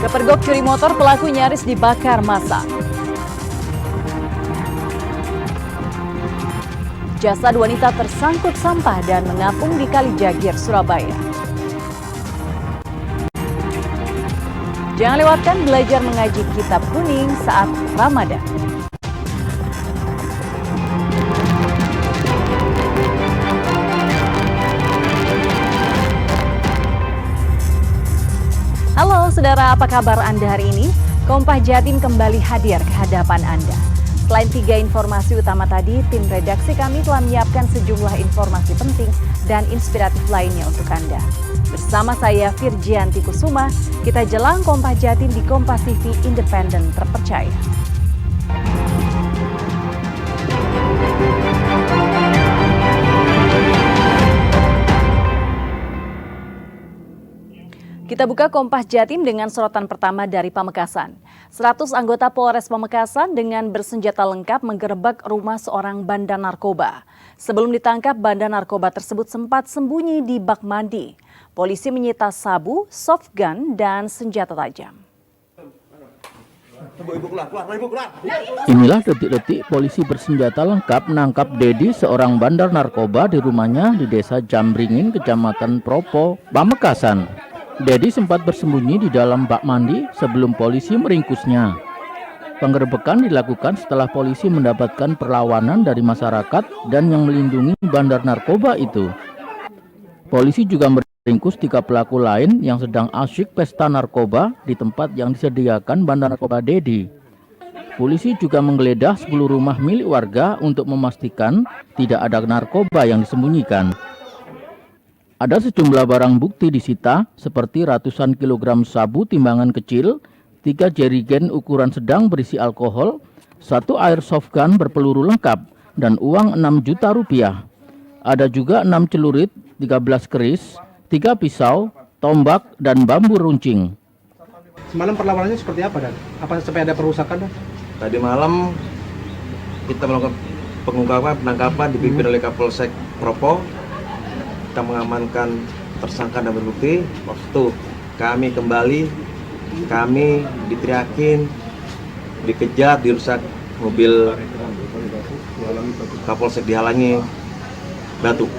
Kepergok curi motor, pelaku nyaris dibakar massa. Jasad wanita tersangkut sampah dan mengapung di Kali Jagir, Surabaya. Jangan lewatkan belajar mengaji kitab kuning saat Ramadan. Halo saudara, apa kabar Anda hari ini? Kompas Jatim kembali hadir ke hadapan Anda. Selain 3 informasi utama tadi, tim redaksi kami telah menyiapkan sejumlah informasi penting dan inspiratif lainnya untuk Anda. Bersama saya Virgianti Kusuma, kita jelang Kompas Jatim di Kompas TV Independen Terpercaya. Kita buka Kompas Jatim dengan sorotan pertama dari Pamekasan. 100 anggota Polres Pamekasan dengan bersenjata lengkap menggerebek rumah seorang bandar narkoba. Sebelum ditangkap, bandar narkoba tersebut sempat sembunyi di bak mandi. Polisi menyita sabu, soft gun, dan senjata tajam. Inilah detik-detik polisi bersenjata lengkap menangkap Dedi, seorang bandar narkoba di rumahnya di Desa Jambringin, Kecamatan Propo, Pamekasan. Dedi sempat bersembunyi di dalam bak mandi sebelum polisi meringkusnya. Penggerebekan dilakukan setelah polisi mendapatkan perlawanan dari masyarakat dan yang melindungi bandar narkoba itu. Polisi juga meringkus 3 pelaku lain yang sedang asyik pesta narkoba di tempat yang disediakan bandar narkoba Dedi. Polisi juga menggeledah 10 rumah milik warga untuk memastikan tidak ada narkoba yang disembunyikan. Ada sejumlah barang bukti disita seperti ratusan kilogram sabu timbangan kecil, 3 jerigen ukuran sedang berisi alkohol, 1 airsoft gun berpeluru lengkap, dan uang 6 juta rupiah. Ada juga 6 celurit, 13 keris, 3 pisau, tombak, dan bambu runcing. Semalam perlawanannya seperti apa, Dan? Apa sampai ada perusakan, Dan? Tadi malam kita melakukan pengungkapan penangkapan dipimpin oleh Kapolsek Propo. Kita mengamankan tersangka dan berbukti. Waktu kami kembali, kami diteriakin, dikejar, dirusak mobil Kapolsek, dihalangi batu,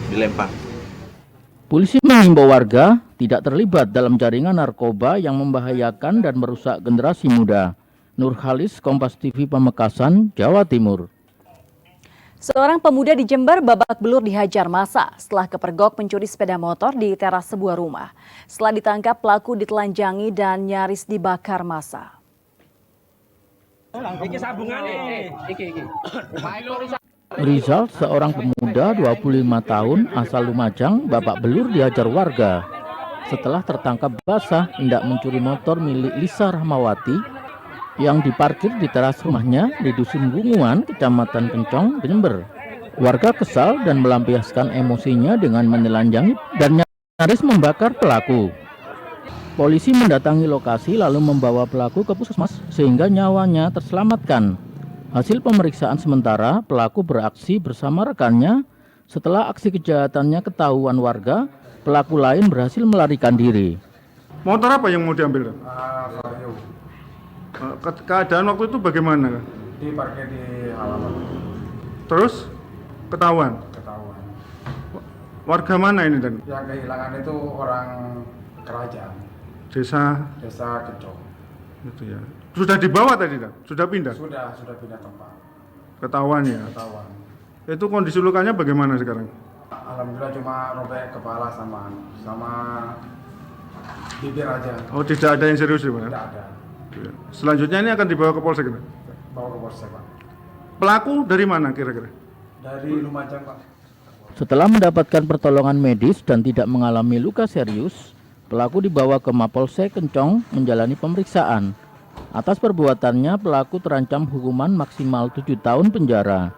dilempar. Polisi mengimbau warga tidak terlibat dalam jaringan narkoba yang membahayakan dan merusak generasi muda. Nurhalis, Kompas TV Pamekasan, Jawa Timur. Seorang pemuda di Jember babak belur dihajar massa setelah kepergok mencuri sepeda motor di teras sebuah rumah. Setelah ditangkap, pelaku ditelanjangi dan nyaris dibakar massa. Rizal, seorang pemuda 25 tahun asal Lumajang, babak belur dihajar warga setelah tertangkap basah hendak mencuri motor milik Lisa Rahmawati yang diparkir di teras rumahnya di Dusun Bunguan, Kecamatan Kencong, Jember. Warga kesal dan melampiaskan emosinya dengan menelanjangi dan nyaris membakar pelaku. Polisi mendatangi lokasi lalu membawa pelaku ke puskesmas sehingga nyawanya terselamatkan. Hasil pemeriksaan sementara, pelaku beraksi bersama rekannya. Setelah aksi kejahatannya ketahuan warga, pelaku lain berhasil melarikan diri. Motor apa yang mau diambil? Keadaan waktu itu bagaimana? Diparkir di halaman. Terus ketahuan? Ketahuan. Warga mana ini, Dan? Yang kehilangan itu orang kerajaan. Desa Kencong. itu ya. Sudah dibawa tadi, Dan? Sudah pindah? Sudah pindah tempat. Ketahuan ya. Ketahuan. Itu kondisi lukanya bagaimana sekarang? Alhamdulillah cuma robek kepala sama bibir aja. Oh, tidak ada yang serius ya, Pak? Tidak ada. Ya. Selanjutnya ini akan dibawa ke Polsek, Pak? Bawa ke Polsek, Pak. Pelaku dari mana kira-kira? Dari Lumajang, Pak. Setelah mendapatkan pertolongan medis dan tidak mengalami luka serius, pelaku dibawa ke Mapolsek Kencong menjalani pemeriksaan. Atas perbuatannya, pelaku terancam hukuman maksimal 7 tahun penjara.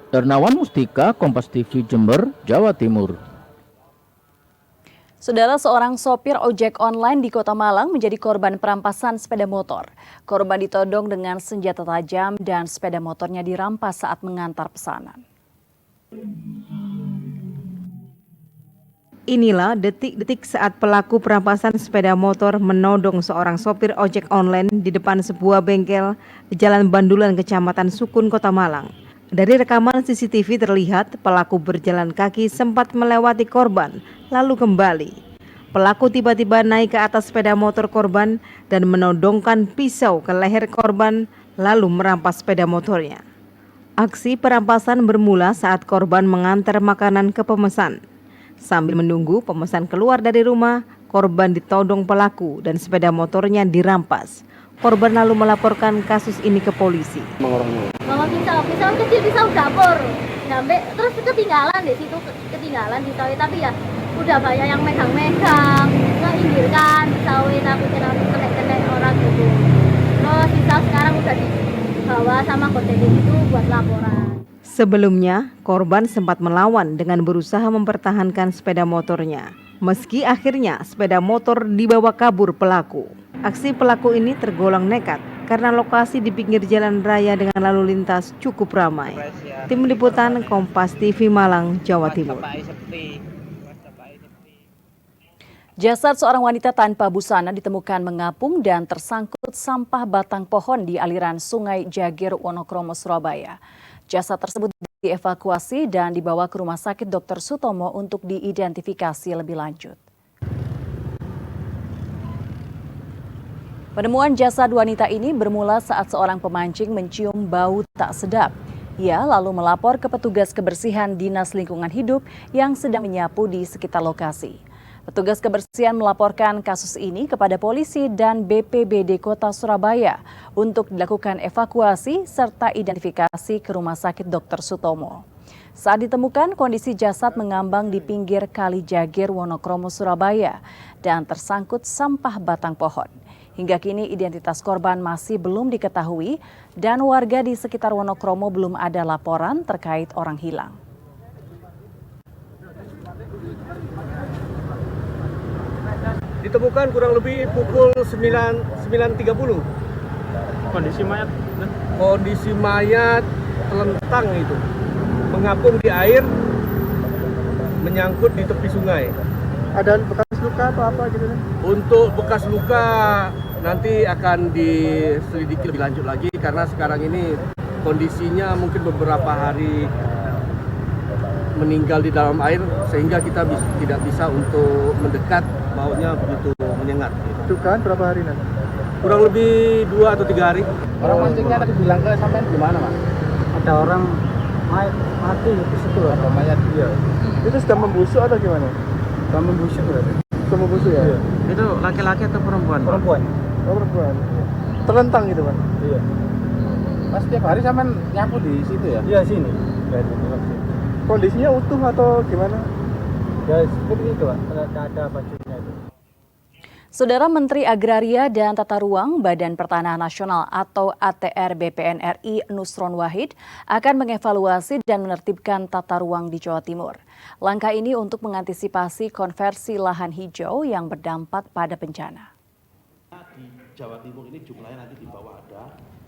Ernawan Mustika, Kompas TV Jember, Jawa Timur. Saudara, seorang sopir ojek online di Kota Malang menjadi korban perampasan sepeda motor. Korban ditodong dengan senjata tajam dan sepeda motornya dirampas saat mengantar pesanan. Inilah detik-detik saat pelaku perampasan sepeda motor menodong seorang sopir ojek online di depan sebuah bengkel di Jalan Bandulan, Kecamatan Sukun, Kota Malang. Dari rekaman CCTV terlihat pelaku berjalan kaki sempat melewati korban, lalu kembali. Pelaku tiba-tiba naik ke atas sepeda motor korban dan menodongkan pisau ke leher korban, lalu merampas sepeda motornya. Aksi perampasan bermula saat korban mengantar makanan ke pemesan. Sambil menunggu pemesan keluar dari rumah, korban ditodong pelaku dan sepeda motornya dirampas. Korban lalu melaporkan kasus ini ke polisi. Bawa pisau kecil, pisau dapur. Sampai terus ketinggalan di situ, ketinggalan pisau, tapi ya udah banyak yang megang-megang, ngeindirkan pisau, tapi kena orang gitu. Terus pisau sekarang udah dibawa sama kontender itu buat laporan. Sebelumnya, korban sempat melawan dengan berusaha mempertahankan sepeda motornya. Meski akhirnya sepeda motor dibawa kabur pelaku. Aksi pelaku ini tergolong nekat karena lokasi di pinggir jalan raya dengan lalu lintas cukup ramai. Tim Liputan Kompas TV Malang, Jawa Timur. Jasad seorang wanita tanpa busana ditemukan mengapung dan tersangkut sampah batang pohon di aliran Sungai Jagir, Wonokromo, Surabaya. Jasad tersebut dievakuasi dan dibawa ke Rumah Sakit Dr. Sutomo untuk diidentifikasi lebih lanjut. Penemuan jasad wanita ini bermula saat seorang pemancing mencium bau tak sedap. Ia lalu melapor ke petugas kebersihan Dinas Lingkungan Hidup yang sedang menyapu di sekitar lokasi. Petugas kebersihan melaporkan kasus ini kepada polisi dan BPBD Kota Surabaya untuk dilakukan evakuasi serta identifikasi ke Rumah Sakit Dr. Sutomo. Saat ditemukan, kondisi jasad mengambang di pinggir Kali Jagir, Wonokromo, Surabaya dan tersangkut sampah batang pohon. Hingga kini identitas korban masih belum diketahui dan warga di sekitar Wonokromo belum ada laporan terkait orang hilang. Ditemukan kurang lebih pukul 9.30. Kondisi mayat telentang itu, mengapung di air, menyangkut di tepi sungai. Ada bekas luka atau apa gitu? Untuk bekas luka nanti akan diselidiki lebih lanjut lagi karena sekarang ini kondisinya mungkin beberapa hari meninggal di dalam air sehingga kita tidak bisa untuk mendekat, baunya begitu menyengat. Itu kan berapa hari nanti? Kurang lebih 2 atau 3 hari. Orang mancingnya tadi bilang ke sampean gimana, Mas? Ada orang mati di situ loh. Oh, mayat dia. Itu sudah membusuk atau gimana? Sudah membusuk berarti. Sudah membusuk ya? Iya. Itu laki-laki atau perempuan? Perempuan. Oh, perempuan. Terlentang gitu, Pak? Iya. Mas tiap hari sampean nyapu di situ ya? Iya, sini. Kondisinya utuh atau gimana? Ya seperti itu, Pak. Ada bajunya itu. Saudara Menteri Agraria dan Tata Ruang Badan Pertanahan Nasional atau ATR BPN RI Nusron Wahid akan mengevaluasi dan menertibkan tata ruang di Jawa Timur. Langkah ini untuk mengantisipasi konversi lahan hijau yang berdampak pada bencana. Di Jawa Timur ini jumlahnya nanti di bawah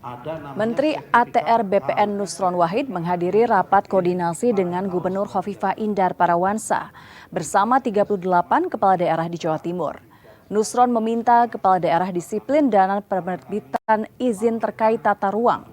ada Menteri ATR BPN Nusron Wahid menghadiri rapat koordinasi dengan Gubernur Khofifah Indar Parawansa bersama 38 kepala daerah di Jawa Timur. Nusron meminta kepala daerah disiplin dalam penerbitan izin terkait tata ruang.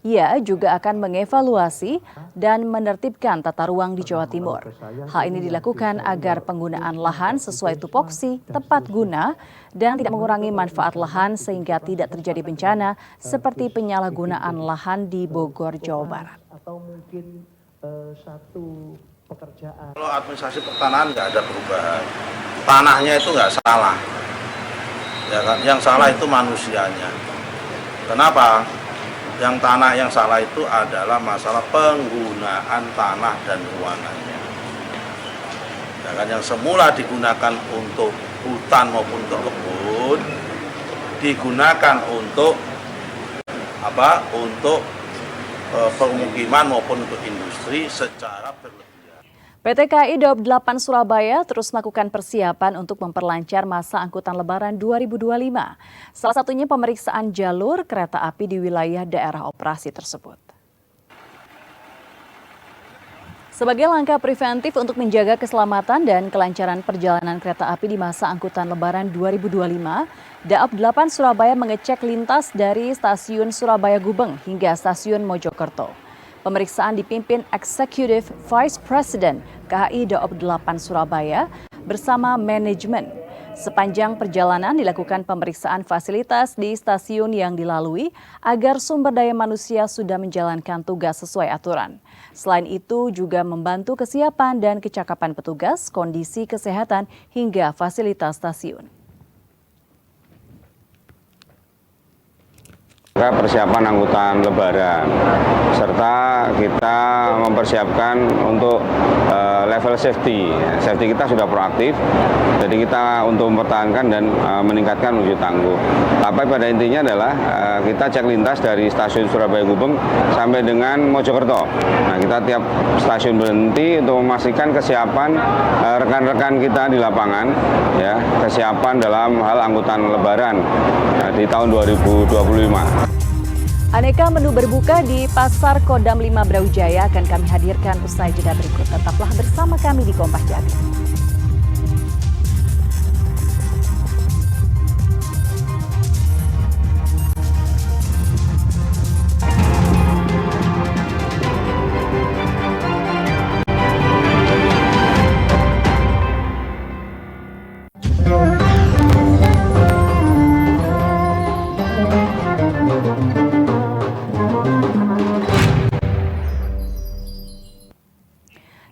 Ia juga akan mengevaluasi dan menertibkan tata ruang di Jawa Timur. Hal ini dilakukan agar penggunaan lahan sesuai tupoksi, tepat guna, dan tidak mengurangi manfaat lahan sehingga tidak terjadi bencana seperti penyalahgunaan lahan di Bogor, Jawa Barat. atau mungkin satu pekerjaan. Kalau administrasi pertanahan nggak ada perubahan, tanahnya itu nggak salah, ya kan? Yang salah itu manusianya. Kenapa? Yang tanah yang salah itu adalah masalah penggunaan tanah dan ruangannya. Ya kan, yang semula digunakan untuk hutan maupun untuk kebun digunakan untuk apa? Untuk permukiman maupun untuk industri secara berlebihan. PT KAI Daob 8 Surabaya terus melakukan persiapan untuk memperlancar masa angkutan Lebaran 2025. Salah satunya pemeriksaan jalur kereta api di wilayah daerah operasi tersebut. Sebagai langkah preventif untuk menjaga keselamatan dan kelancaran perjalanan kereta api di masa angkutan Lebaran 2025, Daop 8 Surabaya mengecek lintas dari stasiun Surabaya Gubeng hingga stasiun Mojokerto. Pemeriksaan dipimpin Executive Vice President KHI Daop 8 Surabaya bersama manajemen. Sepanjang perjalanan dilakukan pemeriksaan fasilitas di stasiun yang dilalui agar sumber daya manusia sudah menjalankan tugas sesuai aturan. Selain itu juga membantu kesiapan dan kecakapan petugas, kondisi kesehatan hingga fasilitas stasiun. Persiapan angkutan Lebaran, serta kita mempersiapkan untuk level safety. Safety kita sudah proaktif, jadi kita untuk mempertahankan dan meningkatkan wujud tangguh. Tapi pada intinya adalah kita cek lintas dari stasiun Surabaya Gubeng sampai dengan Mojokerto. Nah, kita tiap stasiun berhenti untuk memastikan kesiapan rekan-rekan kita di lapangan, ya, kesiapan dalam hal angkutan Lebaran di tahun 2025. Aneka menu berbuka di Pasar Kodam 5 Brawijaya akan kami hadirkan usai jeda berikut. Tetaplah bersama kami di Kompas Jatim.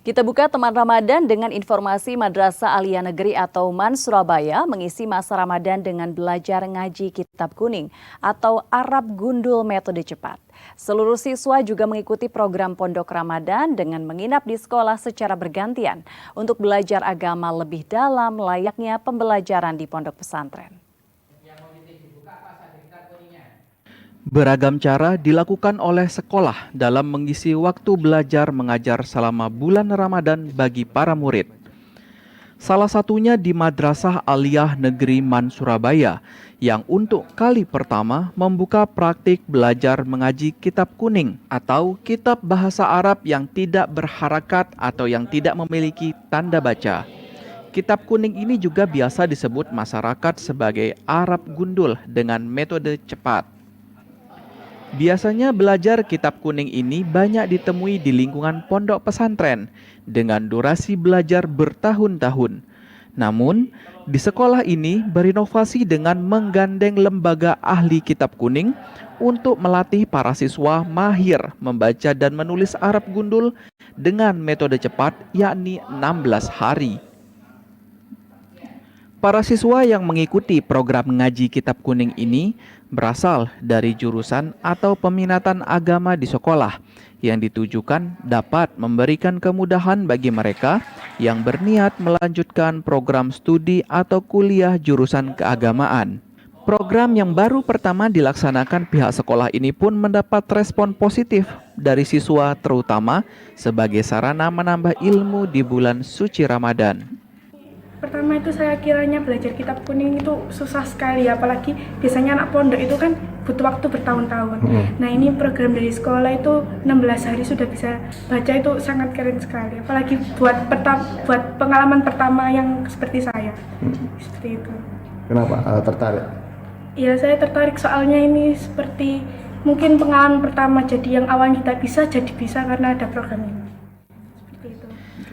Kita buka teman Ramadan dengan informasi Madrasah Aliyah Negeri atau MAN Surabaya mengisi masa Ramadan dengan belajar ngaji kitab kuning atau Arab Gundul metode cepat. Seluruh siswa juga mengikuti program Pondok Ramadan dengan menginap di sekolah secara bergantian untuk belajar agama lebih dalam layaknya pembelajaran di pondok pesantren. Beragam cara dilakukan oleh sekolah dalam mengisi waktu belajar mengajar selama bulan Ramadan bagi para murid. Salah satunya di Madrasah Aliyah Negeri MAN Surabaya yang untuk kali pertama membuka praktik belajar mengaji kitab kuning atau kitab bahasa Arab yang tidak berharakat atau yang tidak memiliki tanda baca. Kitab kuning ini juga biasa disebut masyarakat sebagai Arab Gundul dengan metode cepat. Biasanya belajar kitab kuning ini banyak ditemui di lingkungan pondok pesantren dengan durasi belajar bertahun-tahun. Namun, di sekolah ini berinovasi dengan menggandeng lembaga ahli kitab kuning untuk melatih para siswa mahir membaca dan menulis Arab Gundul dengan metode cepat yakni 16 hari. Para siswa yang mengikuti program ngaji kitab kuning ini berasal dari jurusan atau peminatan agama di sekolah yang ditujukan dapat memberikan kemudahan bagi mereka yang berniat melanjutkan program studi atau kuliah jurusan keagamaan. Program yang baru pertama dilaksanakan pihak sekolah ini pun mendapat respon positif dari siswa, terutama sebagai sarana menambah ilmu di bulan suci Ramadan. Pertama itu saya kiranya belajar kitab kuning itu susah sekali, apalagi biasanya anak pondok itu kan butuh waktu bertahun-tahun. Nah, ini program dari sekolah itu 16 hari sudah bisa baca, itu sangat keren sekali. Apalagi buat pengalaman pertama yang seperti saya. Seperti itu. Kenapa tertarik? Ya, saya tertarik soalnya ini seperti mungkin pengalaman pertama, jadi yang awalnya tidak bisa jadi bisa karena ada program ini. Seperti itu.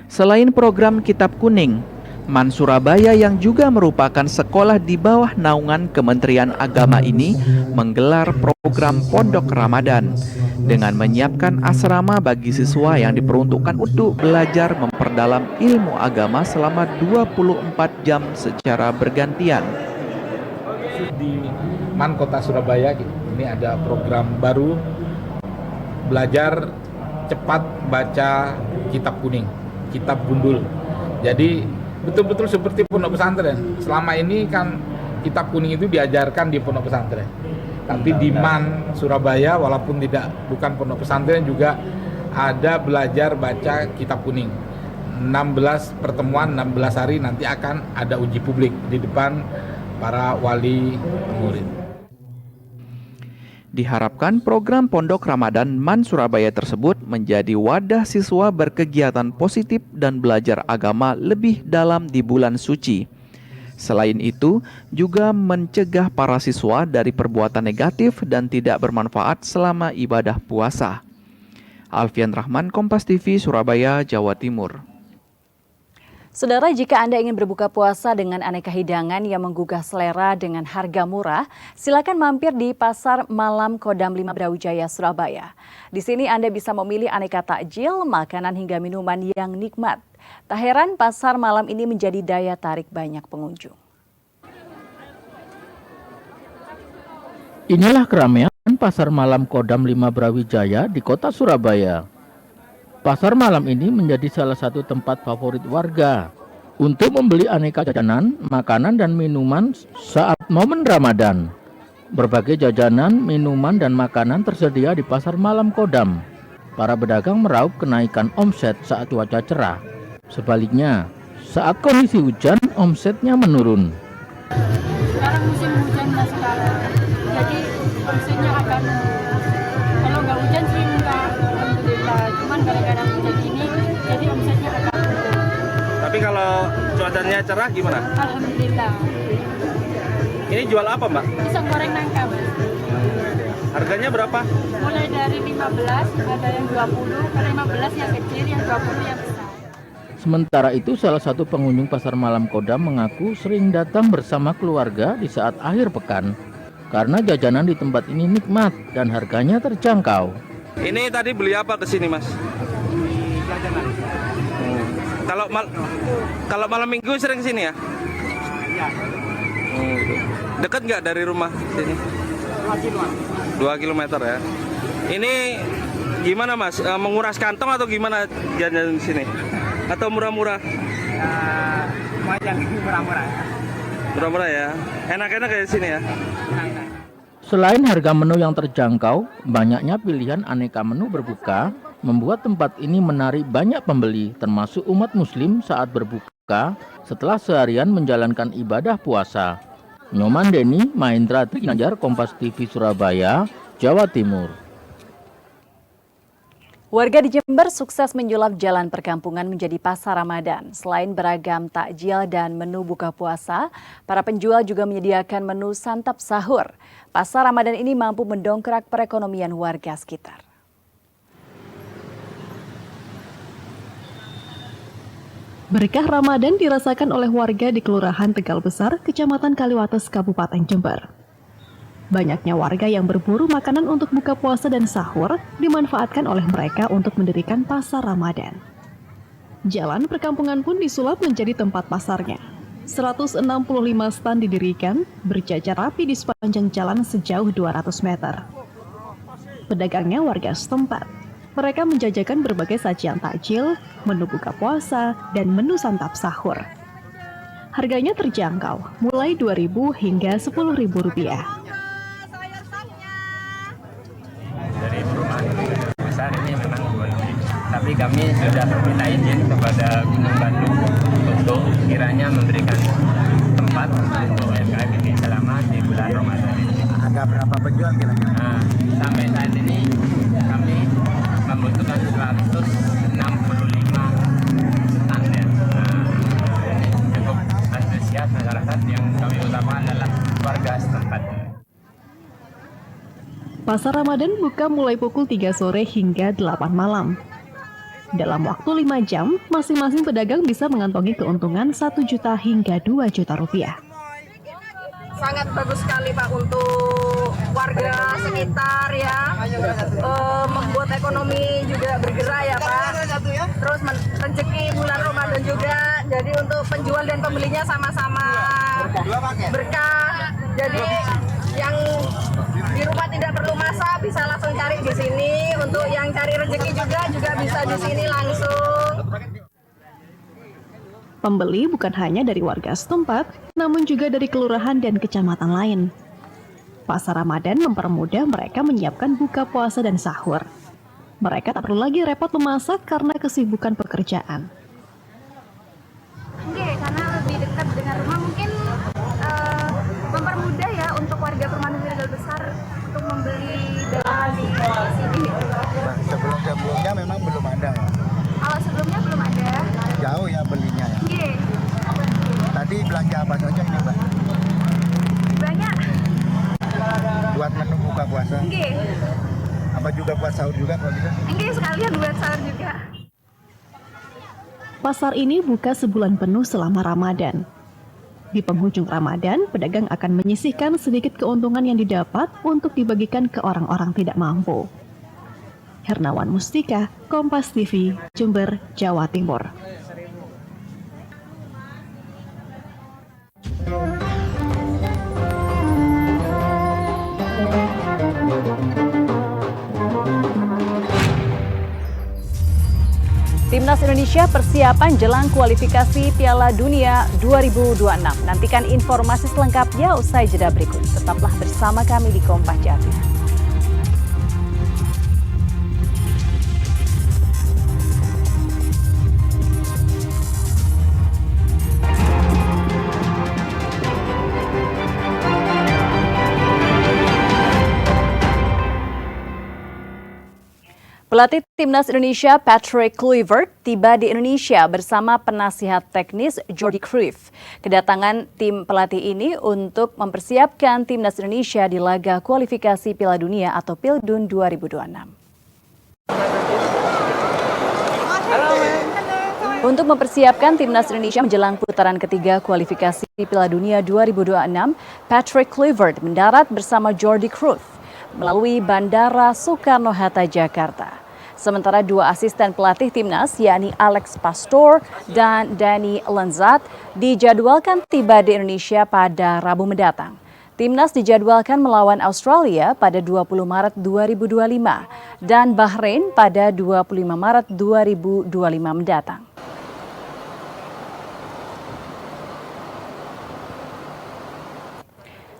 Selain program kitab kuning, MAN Surabaya yang juga merupakan sekolah di bawah naungan Kementerian Agama ini menggelar program Pondok Ramadan dengan menyiapkan asrama bagi siswa yang diperuntukkan untuk belajar memperdalam ilmu agama selama 24 jam secara bergantian. Di MAN Kota Surabaya ini ada program baru belajar cepat baca kitab kuning, kitab gundul. Jadi betul-betul seperti pondok pesantren. Selama ini kan kitab kuning itu diajarkan di pondok pesantren. Tapi di MAN Surabaya walaupun bukan pondok pesantren juga ada belajar baca kitab kuning. 16 pertemuan, 16 hari nanti akan ada uji publik di depan para wali murid. Diharapkan program Pondok Ramadan MAN Surabaya tersebut menjadi wadah siswa berkegiatan positif dan belajar agama lebih dalam di bulan suci. Selain itu, juga mencegah para siswa dari perbuatan negatif dan tidak bermanfaat selama ibadah puasa. Alfian Rahman, Kompas TV, Surabaya, Jawa Timur. Saudara, jika Anda ingin berbuka puasa dengan aneka hidangan yang menggugah selera dengan harga murah, silakan mampir di Pasar Malam Kodam 5 Brawijaya, Surabaya. Di sini Anda bisa memilih aneka takjil, makanan hingga minuman yang nikmat. Tak heran pasar malam ini menjadi daya tarik banyak pengunjung. Inilah keramaian Pasar Malam Kodam 5 Brawijaya di kota Surabaya. Pasar malam ini menjadi salah satu tempat favorit warga untuk membeli aneka jajanan, makanan, dan minuman saat momen Ramadan. Berbagai jajanan, minuman, dan makanan tersedia di Pasar Malam Kodam. Para pedagang meraup kenaikan omset saat cuaca cerah. Sebaliknya, saat kondisi hujan, omsetnya menurun. Sekarang musim hujan mas sekarang, jadi omsetnya akan kalau nggak hujan sih enggak, alhamdulillah. Cuman gara-gara hujan ini, jadi omsetnya agak turun. Tapi kalau cuacanya cerah gimana? Alhamdulillah. Ini jual apa mbak? Pisang goreng nangka mas. Harganya berapa? Mulai dari 15, ada yang 20, kalau 15 yang kecil, yang 20 yang besar. Sementara itu, salah satu pengunjung Pasar Malam Kodam mengaku sering datang bersama keluarga di saat akhir pekan karena jajanan di tempat ini nikmat dan harganya terjangkau. Ini tadi beli apa ke sini mas? Jajanan. Kalau malam minggu sering sini ya? Iya. Dekat nggak dari rumah sini? 2 kilometer ya. Ini gimana mas? Menguras kantong atau gimana jajan di sini? Atau murah-murah? Lumayan murah-murah. Murah-murah ya. Enak-enak kayak sini ya. Selain harga menu yang terjangkau, banyaknya pilihan aneka menu berbuka membuat tempat ini menarik banyak pembeli, termasuk umat muslim saat berbuka setelah seharian menjalankan ibadah puasa. Nyoman Denny, Mahendra Trinajar, Kompas TV Surabaya, Jawa Timur. Warga di Jember sukses menyulap jalan perkampungan menjadi pasar Ramadan. Selain beragam takjil dan menu buka puasa, para penjual juga menyediakan menu santap sahur. Pasar Ramadan ini mampu mendongkrak perekonomian warga sekitar. Berkah Ramadan dirasakan oleh warga di Kelurahan Tegal Besar, Kecamatan Kaliwates, Kabupaten Jember. Banyaknya warga yang berburu makanan untuk buka puasa dan sahur dimanfaatkan oleh mereka untuk mendirikan pasar Ramadan. Jalan perkampungan pun disulap menjadi tempat pasarnya. 165 stand didirikan, berjajar rapi di sepanjang jalan sejauh 200 meter. Pedagangnya warga setempat. Mereka menjajakan berbagai sajian takjil, menu buka puasa, dan menu santap sahur. Harganya terjangkau, mulai Rp2.000 hingga Rp10.000. Dari perumahan besar ini memang tapi kami sudah minta izin kepada Gunung Bandung untuk kiranya memberikan tempat untuk UMKM ini selama di bulan Ramadan ini. Ada berapa penjual kira-kira? Nah, sampai saat ini kami membutuhkan 165 stand ya. Cukup antusias masyarakat, yang kami utamakan adalah warga setempat. Pasar Ramadan buka mulai pukul 3 sore hingga 8 malam. Dalam waktu 5 jam, masing-masing pedagang bisa mengantongi keuntungan 1 juta hingga 2 juta rupiah. Sangat bagus sekali Pak untuk warga sekitar ya, membuat ekonomi juga bergerak ya Pak. Terus rezeki bulan Ramadan juga, jadi untuk penjual dan pembelinya sama-sama berkah. Jadi yang di rumah tidak perlu masak, bisa langsung cari di sini. Untuk yang cari rezeki juga bisa di sini langsung. Pembeli bukan hanya dari warga setempat, namun juga dari kelurahan dan kecamatan lain. Pasar Ramadan mempermudah mereka menyiapkan buka puasa dan sahur. Mereka tak perlu lagi repot memasak karena kesibukan pekerjaan. Oke, karena lebih dekat dengan rumah mungkin mempermudah ya untuk warga perumahan Tegal Besar untuk membeli Enggak. Apa juga buat sahur juga kalau bisa? Enggak, sekalian buat sahur juga. Pasar ini buka sebulan penuh selama Ramadan. Di penghujung Ramadan, pedagang akan menyisihkan sedikit keuntungan yang didapat untuk dibagikan ke orang-orang tidak mampu. Hernawan Mustika, Kompas TV, Jember, Jawa Timur. Timnas Indonesia persiapan jelang kualifikasi Piala Dunia 2026. Nantikan informasi selengkapnya usai jeda berikut. Tetaplah bersama kami di Kompas Jatim. Pelatih Timnas Indonesia Patrick Kluivert tiba di Indonesia bersama penasihat teknis Jordi Cruyff. Kedatangan tim pelatih ini untuk mempersiapkan Timnas Indonesia di laga kualifikasi Piala Dunia atau Pildun 2026. Untuk mempersiapkan Timnas Indonesia menjelang putaran ketiga kualifikasi Piala Dunia 2026, Patrick Kluivert mendarat bersama Jordi Cruyff melalui Bandara Soekarno-Hatta, Jakarta. Sementara dua asisten pelatih timnas, yakni Alex Pastor dan Danny Lenzat, dijadwalkan tiba di Indonesia pada Rabu mendatang. Timnas dijadwalkan melawan Australia pada 20 Maret 2025 dan Bahrain pada 25 Maret 2025 mendatang.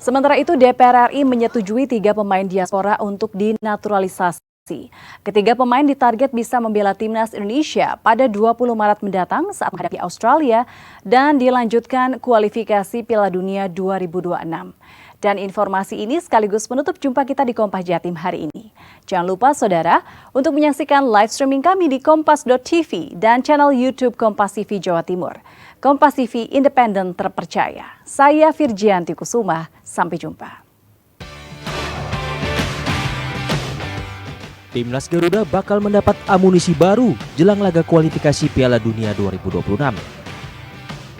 Sementara itu, DPR RI menyetujui 3 pemain diaspora untuk dinaturalisasi. Ketiga pemain ditarget bisa membela Timnas Indonesia pada 20 Maret mendatang saat menghadapi Australia dan dilanjutkan kualifikasi Piala Dunia 2026. Dan informasi ini sekaligus menutup jumpa kita di Kompas Jatim hari ini. Jangan lupa saudara untuk menyaksikan live streaming kami di kompas.tv dan channel YouTube Kompas TV Jawa Timur. Kompas TV independen terpercaya. Saya Virgianti Kusuma, sampai jumpa. Timnas Garuda bakal mendapat amunisi baru jelang laga kualifikasi Piala Dunia 2026.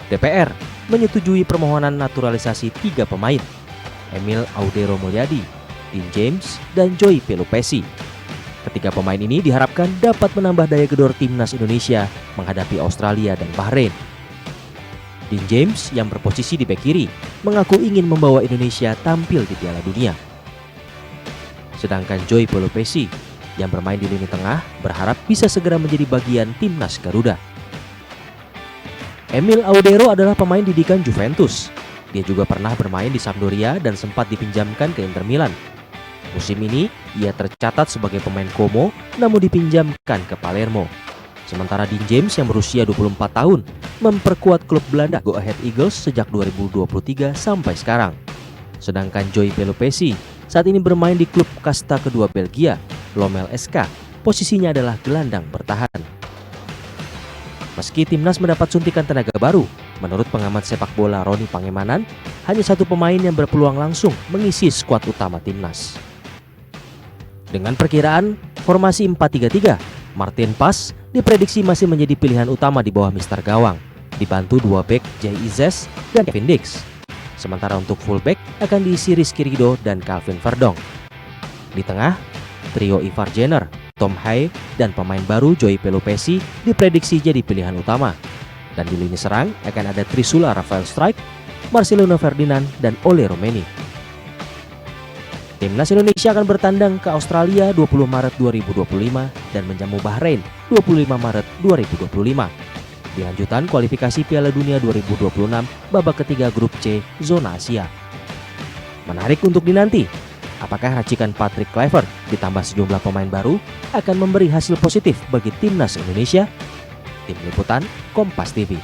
DPR menyetujui permohonan naturalisasi 3 pemain, Emil Audero Mulyadi, Dean James, dan Joy Pelupesi. Ketiga pemain ini diharapkan dapat menambah daya gedor Timnas Indonesia menghadapi Australia dan Bahrain. Dean James yang berposisi di bek kiri mengaku ingin membawa Indonesia tampil di Piala Dunia. Sedangkan Joy Pelupesi yang bermain di lini tengah berharap bisa segera menjadi bagian Timnas Garuda. Emil Audero adalah pemain didikan Juventus. Dia juga pernah bermain di Sampdoria dan sempat dipinjamkan ke Inter Milan. Musim ini ia tercatat sebagai pemain Como namun dipinjamkan ke Palermo. Sementara Dean James yang berusia 24 tahun memperkuat klub Belanda Go Ahead Eagles sejak 2023 sampai sekarang. Sedangkan Joy Pelupesi saat ini bermain di klub kasta kedua Belgia, Lommel SK. Posisinya adalah gelandang bertahan. Meski timnas mendapat suntikan tenaga baru, menurut pengamat sepak bola Roni Pangemanan, hanya 1 pemain yang berpeluang langsung mengisi skuad utama timnas. Dengan perkiraan formasi 4-3-3, Martin Pas diprediksi masih menjadi pilihan utama di bawah Mister Gawang, dibantu 2 bek Jay Izes dan Kevin Dix. Sementara untuk fullback akan diisi Rizky Ridho dan Calvin Verdong. Di tengah, trio Ivar Jenner, Tom Haye, dan pemain baru Joy Pelupesi diprediksi jadi pilihan utama. Dan di lini serang akan ada Trisula Rafael Strijk, Marcelino Ferdinand, dan Ole Romeni. Timnas Indonesia akan bertandang ke Australia 20 Maret 2025 dan menjamu Bahrain 25 Maret 2025. Di lanjutan kualifikasi Piala Dunia 2026 babak ketiga grup C zona Asia. Menarik untuk dinanti, apakah racikan Patrick Kluivert ditambah sejumlah pemain baru akan memberi hasil positif bagi Timnas Indonesia? Tim Liputan Kompas TV.